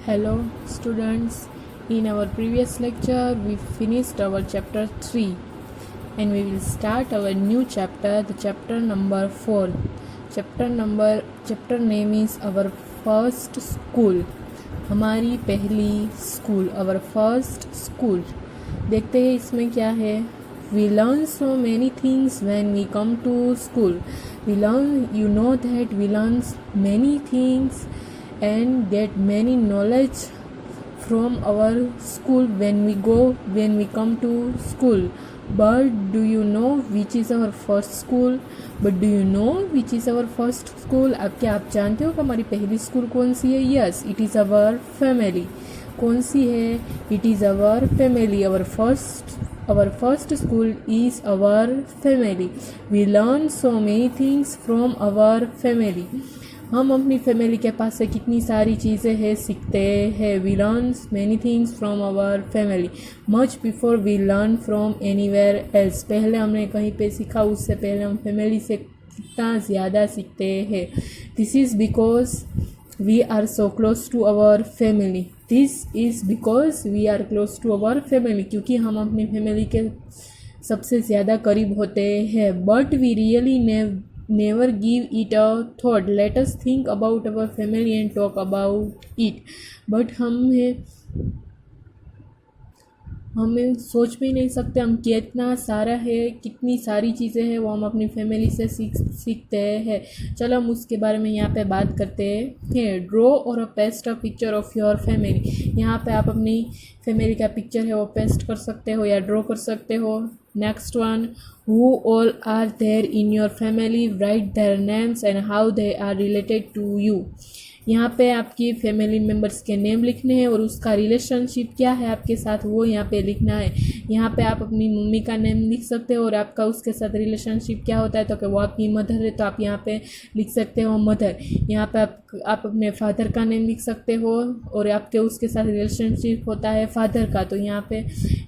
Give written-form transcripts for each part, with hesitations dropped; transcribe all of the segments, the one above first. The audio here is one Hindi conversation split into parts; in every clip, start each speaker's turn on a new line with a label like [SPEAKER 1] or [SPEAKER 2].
[SPEAKER 1] Hello students, in our previous lecture we finished our chapter 3 and we will start our new chapter, the chapter number 4. Chapter name is our first school. हमारी पहली स्कूल, our first school. देखते हैं इसमें क्या है. We learn so many things when we come to school. You know that we learn many things and get many knowledge from our school when we come to school. But do you know which is our first school? क्या आप जानते हो कि हमारी पहली स्कूल कौन सी है? Yes, it is our family. कौन सी है? It is our family. Our first school is our family. We learn so many things from our family. हम अपनी फैमिली के पास से कितनी सारी चीज़ें हैं सीखते हैं. We learn many things from our family much before we learn from anywhere else. पहले हमने कहीं पे सीखा, उससे पहले हम फैमिली से कितना ज़्यादा सीखते हैं. This is because we are so close to our family. क्योंकि हम अपनी फैमिली के सबसे ज़्यादा करीब होते हैं. But we really never give it a thought. Let us think about our family and talk about it. But हमें सोच भी नहीं सकते हम कितना सारा है, कितनी सारी चीज़ें हैं वो हम अपनी फैमिली से सीखते हैं. चलो हम उसके बारे में यहाँ पे बात करते हैं. ड्रॉ और paste a picture of your family. यहाँ पे आप अपनी फैमिली का पिक्चर है वो पेस्ट कर सकते हो या ड्रॉ कर सकते हो. Next one, who all are there in your family? Write their names and how they are related to you. यहाँ पे आपकी फैमिली मेम्बर्स के नेम लिखने हैं और उसका रिलेशनशिप क्या है आपके साथ वो यहाँ पे लिखना है. यहाँ पे आप अपनी मम्मी का नेम लिख सकते हो और आपका उसके साथ रिलेशनशिप क्या होता है, तो कि वो आपकी मदर है तो आप यहाँ पे लिख सकते हो मदर. यहाँ पे आप अपने फादर का नेम लिख सकते हो और आपके उसके साथ रिलेशनशिप होता है फादर का, तो यहाँ पे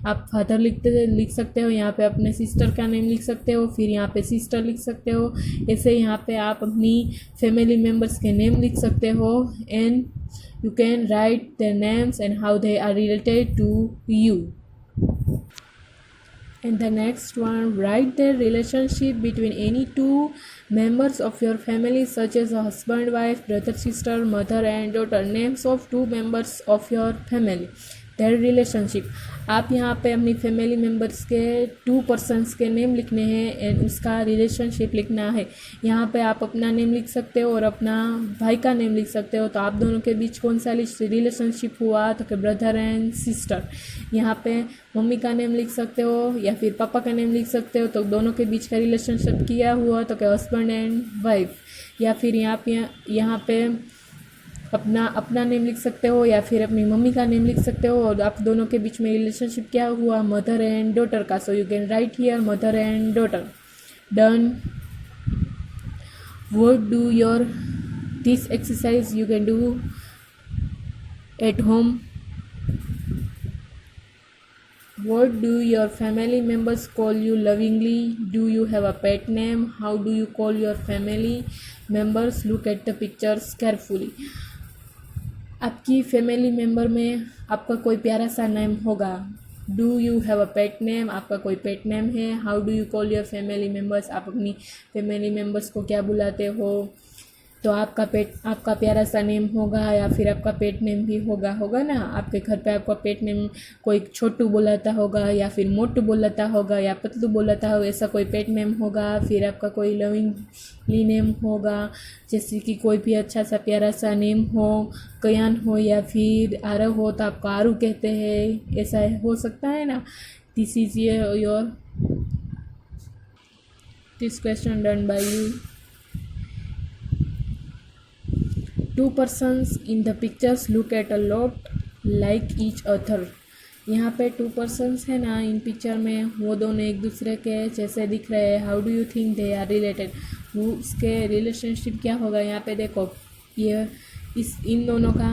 [SPEAKER 1] आप फादर लिख सकते हो. यहाँ पे अपने सिस्टर का नेम लिख सकते हो, फिर यहाँ पे सिस्टर लिख सकते हो. ऐसे यहाँ पे आप अपनी फैमिली मेम्बर्स के नेम लिख सकते हो and you can write their names and how they are related to you. And the next one, write the relationship between any two members of your family such as a husband, wife, brother, sister, mother and daughter. Names of two members of your family, their relationship. आप यहाँ पे अपनी फैमिली मेम्बर्स के 2 पर्सन्स के नेम लिखने हैं एंड उसका रिलेशनशिप लिखना है. यहाँ पे आप अपना नेम लिख सकते हो और अपना भाई का नेम लिख सकते हो. तो आप दोनों के बीच कौन सा रिलेशनशिप हुआ, तो कि ब्रदर एंड सिस्टर. यहाँ पे मम्मी का नेम लिख सकते हो या फिर पापा का नेम लिख सकते हो, तो दोनों के बीच का रिलेशनशिप किया हुआ तो कि हस्बैंड एंड वाइफ. या फिर यहाँ पे अपना नेम लिख सकते हो या फिर अपनी मम्मी का नेम लिख सकते हो और आप दोनों के बीच में रिलेशनशिप क्या हुआ, मदर एंड डॉटर का. So you can write here mother and daughter. Done. What do your this exercise you can do at home. What do your family members call you lovingly? Do you have a pet name? How do you call your family members? Look at the pictures carefully. आपकी फैमिली मेम्बर में आपका कोई प्यारा सा नेम होगा. Do you have a pet name, आपका कोई पेट नेम है. How do you call your family members, आप अपनी फैमिली मेम्बर्स को क्या बुलाते हो. तो आपका प्यारा सा नेम होगा या फिर आपका पेट नेम भी होगा ना. आपके घर पे आपका पेट नेम कोई छोटू बुलाता होगा या फिर मोटू बुलाता होगा या पतलू बुलाता होगा, ऐसा कोई पेट नेम होगा. फिर आपका कोई लविंगली नेम होगा, जैसे कि कोई भी अच्छा सा प्यारा सा नेम हो, कयान हो या फिर आरव हो तो आपको आरू कहते हैं, ऐसा हो सकता है ना. This is your this question done by you. 2 persons in the pictures look at a lot like each other. यहाँ पे 2 persons है ना इन पिक्चर में, वो दोनों एक दूसरे के जैसे दिख रहे हैं. How do you think they are related, वो उसके रिलेशनशिप क्या होगा. यहाँ पे देखो ये इन दोनों का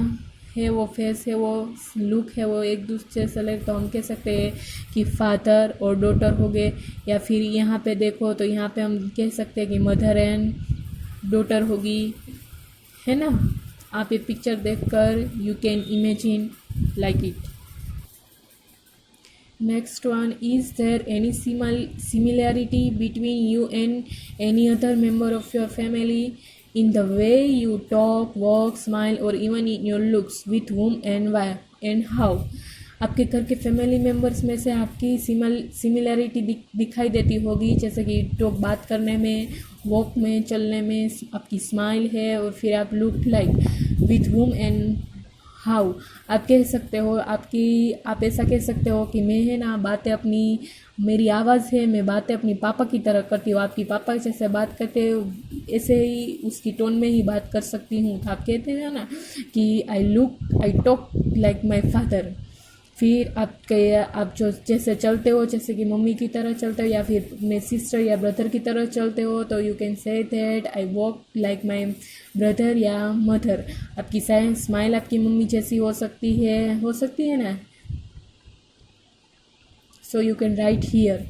[SPEAKER 1] है वो फेस है वो लुक है वो एक दूसरे से लगे, तो हम कह सकते हैं कि फादर और डॉटर हो गए. या फिर यहाँ पे देखो तो यहाँ पे हम कह सकते हैं कि मदर एंड डॉटर होगी, है ना. आप ये पिक्चर देखकर you can imagine like it. Next one, is there any similarity between you and any other member of your family in the way you talk, walk, smile or even in your looks? With whom and why and how? आपके घर के फैमिली मेम्बर्स में से आपकी सिमिलरिटी दिखाई देती होगी, जैसे कि तो बात करने में, वॉक में, चलने में, आपकी स्माइल है, और फिर आप look like with whom and how. आप कह सकते हो आप ऐसा कह सकते हो कि मैं है ना बातें अपनी, मेरी आवाज़ है, मैं बातें अपनी पापा की तरह करती हूँ, आपकी पापा जैसे बात करते हो ऐसे ही उसकी टोन में ही बात कर सकती हूँ। तो आप कहते हैं ना कि I talk like my father. फिर आप जो जैसे चलते हो, जैसे कि मम्मी की तरह चलते हो या फिर अपने सिस्टर या ब्रदर की तरह चलते हो, तो you can say that I walk like my brother या मदर। आपकी स्माइल आपकी मम्मी जैसी हो सकती है ना। So you can write here.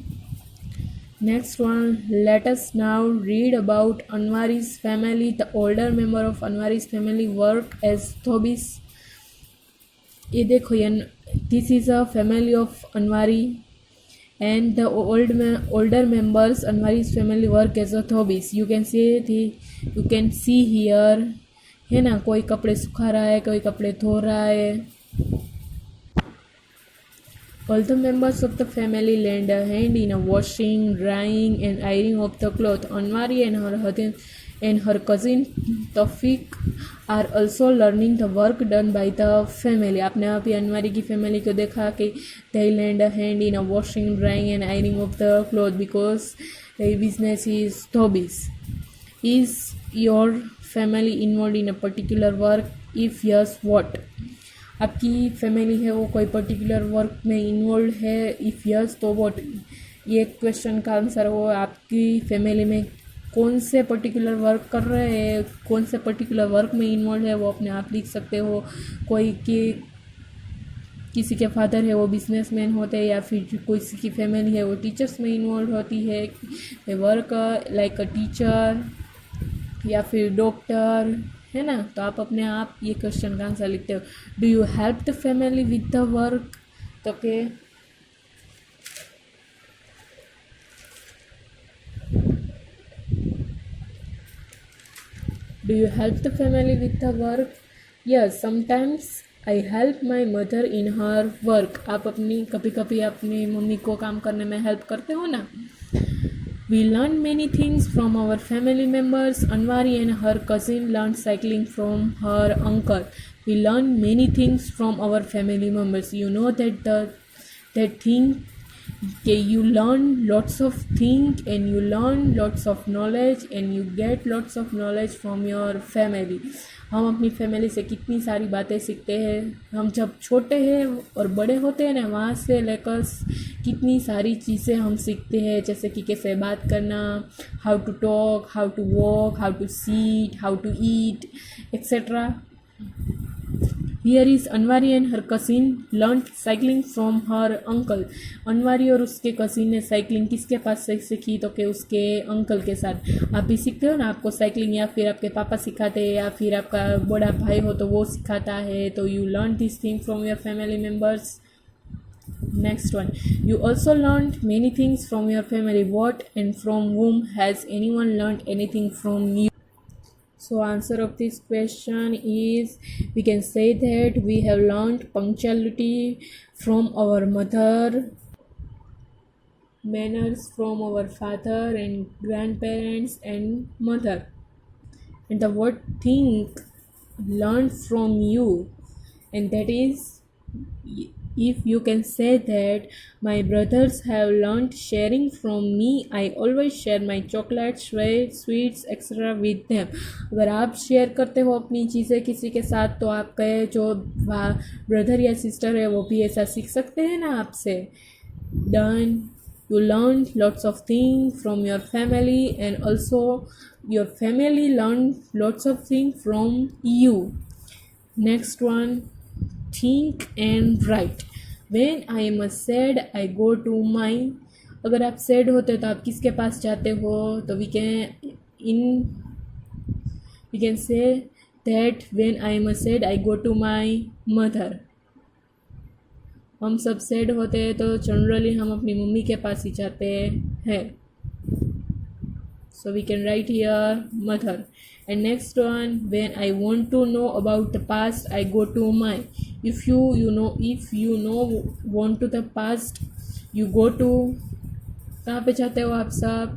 [SPEAKER 1] Next one, let us now read about Anwari's family. The older member of Anwari's family work as dhobis. ये देखो, ये this is a family of Anwari and the older members Anwari's family work as a dhobis. You can see here, है ना, कोई कपड़े सुखा रहा है, कोई कपड़े धो रहा है। All the members of the family lend a hand in a washing, drying and ironing of the cloth. Anwari and her cousin Tawfiq are also learning the work done by the family. आपने अभी अनवारी की फैमिली को देखा कि they lend a hand in a washing, drying and ironing of the cloth because their business is dhobis. Is your family involved in a particular work? If yes, what? आपकी फैमिली है वो कोई पर्टिकुलर वर्क में इन्वॉल्व है? इफ़ यस तो व्हाट। ये क्वेश्चन का आंसर हो आपकी फैमिली में कौन से पर्टिकुलर वर्क कर रहे हैं, कौन से पर्टिकुलर वर्क में इन्वॉल्व है, वो अपने आप लिख सकते हो। किसी के फादर है वो बिजनेसमैन होते हैं, या फिर किसी की फैमिली है वो टीचर्स में इन्वॉल्व होती है, वर्क लाइक अ टीचर या फिर डॉक्टर, है ना। तो आप अपने आप ये क्वेश्चन का आंसर लिखते हो। Do you help the family with the work? तो के do you help the family with the work? Yes, sometimes I help my mother in her work. आप कभी कभी अपनी मम्मी को काम करने में हेल्प करते हो ना। We learned many things from our family members. Anwari and her cousin learned cycling from her uncle. We learned many things from our family members. You know that thing you learn lots of things and you learn lots of knowledge and you get lots of knowledge from your family. हम अपनी फैमिली से कितनी सारी बातें सीखते हैं। हम जब छोटे हैं और बड़े होते हैं ना, वहाँ से लेकर कितनी सारी चीज़ें हम सीखते हैं, जैसे कि कैसे बात करना, how to talk, how to walk, how to sit, how to eat etcetera. Here is Anwari and her cousin learn cycling from her uncle. Anwari और उसके कसिन ने साइकिलिंग किसके पास से सीखी? तो कि उसके अंकल के साथ। आप भी सीखते हो ना, आपको साइकिलिंग या फिर आपके पापा सिखाते हैं या फिर आपका बड़ा भाई हो तो वो सिखाता है। तो you learn this thing from your family members. Next one, you also learned many things from your family. What and from whom has anyone learned anything from you? So answer of this question is, we can say that we have learned punctuality from our mother, manners from our father and grandparents and mother, and the word think learned from you, and that is, if you can say that my brothers have learned sharing from me. I always share my chocolates, sweets etc with them. अगर आप शेयर करते हो अपनी चीज़ें किसी के साथ, तो आपके जो ब्रदर या सिस्टर है वो भी ऐसा सीख सकते हैं ना आपसे। Done. You learn lots of things from your family and also your family learned lots of things from you. Next one, think and write. When I am sad, I go to my. अगर आप सैड होते हो तो आप किसके पास जाते हो? तो we can say that when I am sad, I go to my mother. हम सब सैड होते हैं तो जनरली हम अपनी मम्मी के पास ही जाते हैं. So we can write here mother. And next one, when I want to know about the past, I go to my. If you want to the past, you go to. कहाँ पे जाते हो आप सब?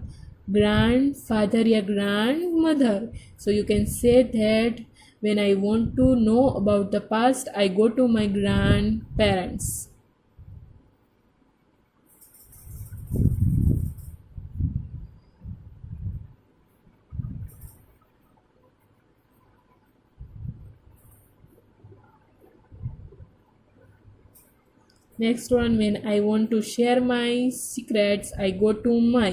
[SPEAKER 1] Grandfather या grandmother. So you can say that when I want to know about the past, I go to my grandparents. Next one, when I want to share my secrets, I go to my.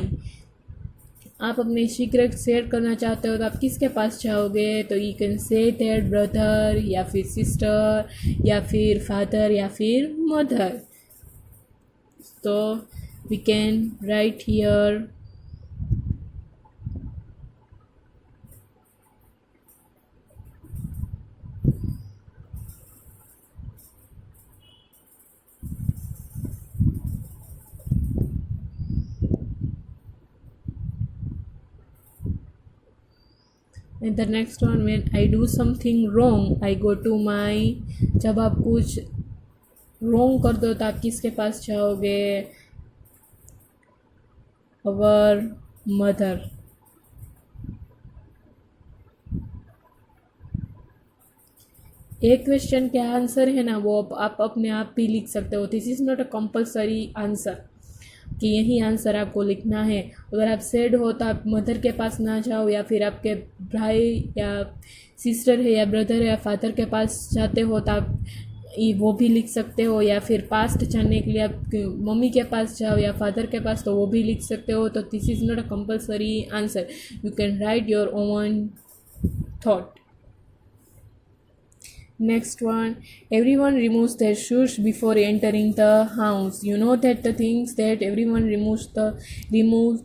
[SPEAKER 1] आप अपने सीक्रेट शेयर करना चाहते हो तो आप किसके पास जाओगे? तो you can say that brother या फिर सिस्टर या फिर फादर या फिर मदर. तो we can write here and the next one, when I do something wrong, I go to my. जब आप कुछ wrong कर दो तो आप किसके पास जाओगे? Our mother. एक क्वेश्चन क्या आंसर है ना वो आप अपने आप भी लिख सकते हो. This is not a compulsory answer कि यही आंसर आपको लिखना है. अगर आप सैड हो तो आप मदर के पास ना जाओ या फिर आपके भाई या सिस्टर है या ब्रदर है या फादर के पास जाते हो तो आप वो भी लिख सकते हो. या फिर पास्ट जानने के लिए आप मम्मी के पास जाओ या फादर के पास तो वो भी लिख सकते हो. तो this is not a compulsory answer. You can write your own thought. Next one, everyone removes their shoes before entering the house. You know that the things that everyone removes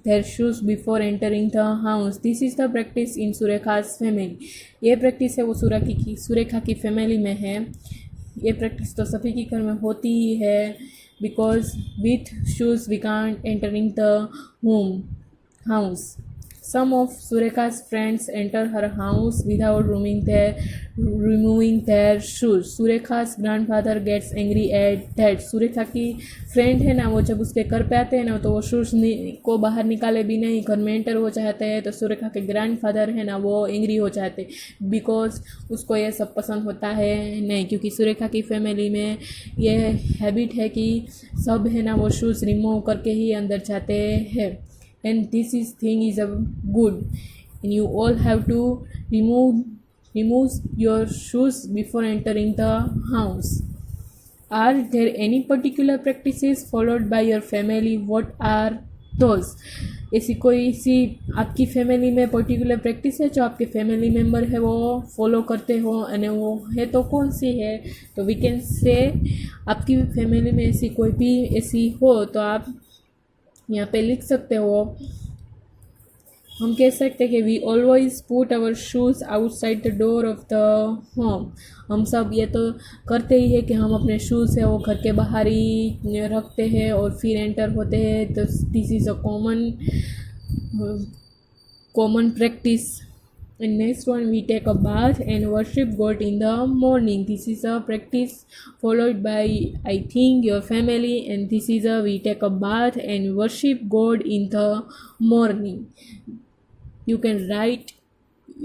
[SPEAKER 1] their shoes before entering the house. This is the practice in Surekha's family. ये प्रैक्टिस है वो सुरेखा की फैमिली में है. ये प्रैक्टिस तो सभी के घर में होती ही है. Because with shoes we can't entering the house. Some of Surekha's friends enter her house without removing their shoes. Surekha's grandfather gets angry at that. Surekha की फ्रेंड है ना वो जब उसके घर पे आते हैं ना तो वो शूज़ को बाहर निकाले भी नहीं घर में एंटर हो जाते हैं. तो सुरेखा के ग्रैंडफादर है ना वो एंग्री हो जाते बिकॉज उसको ये सब पसंद होता है नहीं. क्योंकि सुरेखा की फैमिली में ये हैबिट है कि सब है ना वो शूज़ रिमूव करके ही अंदर जाते हैं. And this thing is a good, and you all have to remove your shoes before entering the house. Are there any particular practices followed by your family? What are those? ऐसी आपकी फैमिली में पर्टिकुलर प्रैक्टिस है जो आपके फैमिली मेम्बर है वो फॉलो करते हो और वो है तो कौन सी है? तो वी कैन से आपकी फैमिली में ऐसी कोई भी ऐसी हो तो आप यहाँ पे लिख सकते हो. हम कह सकते हैं कि we always put our shoes outside the door of the home. हम सब ये तो करते ही है कि हम अपने शूज़ है वो घर के बाहर ही रखते हैं और फिर एंटर होते हैं. तो this is a common practice. And next one, we take a bath and worship God in the morning. This is a practice followed by I think your family, and this is we take a bath and worship God in the morning. You can write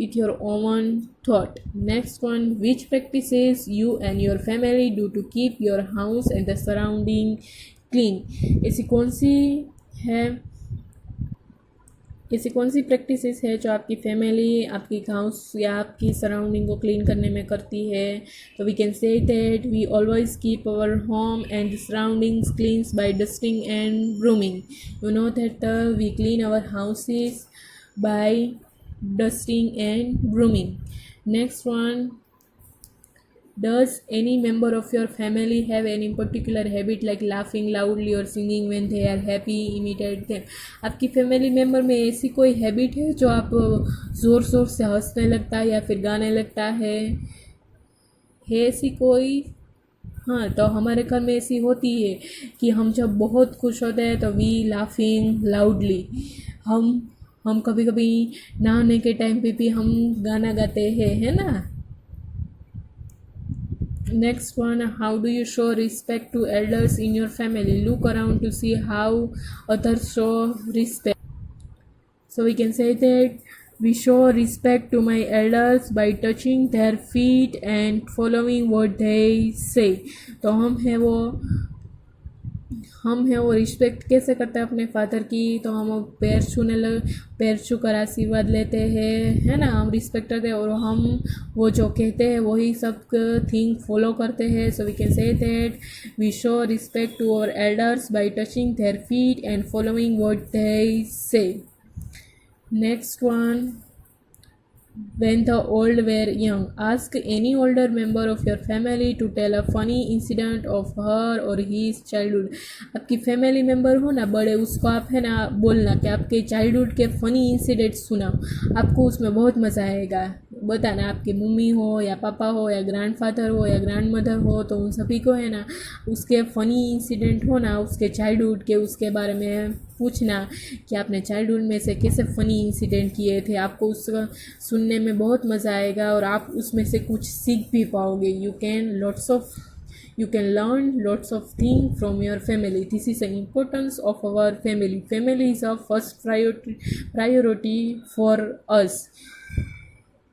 [SPEAKER 1] with your own thought. Next one, which practices you and your family do to keep your house and the surrounding clean? ऐसी कौन सी प्रैक्टिसेस है जो आपकी फैमिली आपकी हाउस या आपकी सराउंडिंग को क्लीन करने में करती है? तो we can say that we always keep our home and surroundings cleans by dusting and brooming. You know that we clean our houses by dusting and brooming. Next one, Does any member of your family have any particular habit like laughing loudly or singing when they are happy? Imitate them. आपकी फैमिली मेम्बर में ऐसी कोई हैबिट है जो आप ज़ोर ज़ोर से हंसने लगता है या फिर गाने लगता है ऐसी कोई? हाँ, तो हमारे घर में ऐसी होती है कि हम जब बहुत खुश होते हैं तो वी लाफिंग लाउडली। हम कभी कभी नहाने के टाइम पे भी हम गाना गाते हैं, है ना। Next one, how do you show respect to elders in your family? Look around to see how others show respect. So we can say that we show respect to my elders by touching their feet and following what they say. तो हम है वो रिस्पेक्ट कैसे करते हैं अपने फादर की? तो हम पैर छूकर आशीर्वाद लेते हैं, है ना। हम रिस्पेक्ट करते हैं और हम वो जो कहते हैं वही सब थिंग फॉलो करते हैं. So we can say that we show respect to our elders by touching their feet and following what they say. Next one, when the old were young, ask any older member of your family to tell a funny incident of her or his childhood. आपकी फैमिली मेम्बर हो ना बड़े, उसको आप है ना बोलना कि आपके चाइल्डहुड के फ़नी इंसिडेंट सुनाओ, आपको उसमें बहुत मज़ा आएगा. बताना आपकी मम्मी हो या पापा हो या ग्रैंडफादर हो या ग्रैंड मदर हो, तो उन सभी को है ना उसके फ़नी इंसिडेंट हो ना उसके चाइल्डहुड के, उसके बारे में पूछना कि आपने चाइल्डहुड में से कैसे फ़नी इंसिडेंट किए थे. आपको उसका सुनने में बहुत मज़ा आएगा और आप उसमें से कुछ सीख भी पाओगे. You can learn lots of things from your family. This is the importance of our family. Family is our first priority for us.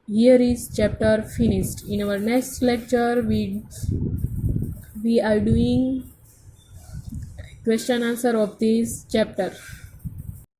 [SPEAKER 1] Here is chapter finished. In our next lecture, we are doing question answer of this chapter.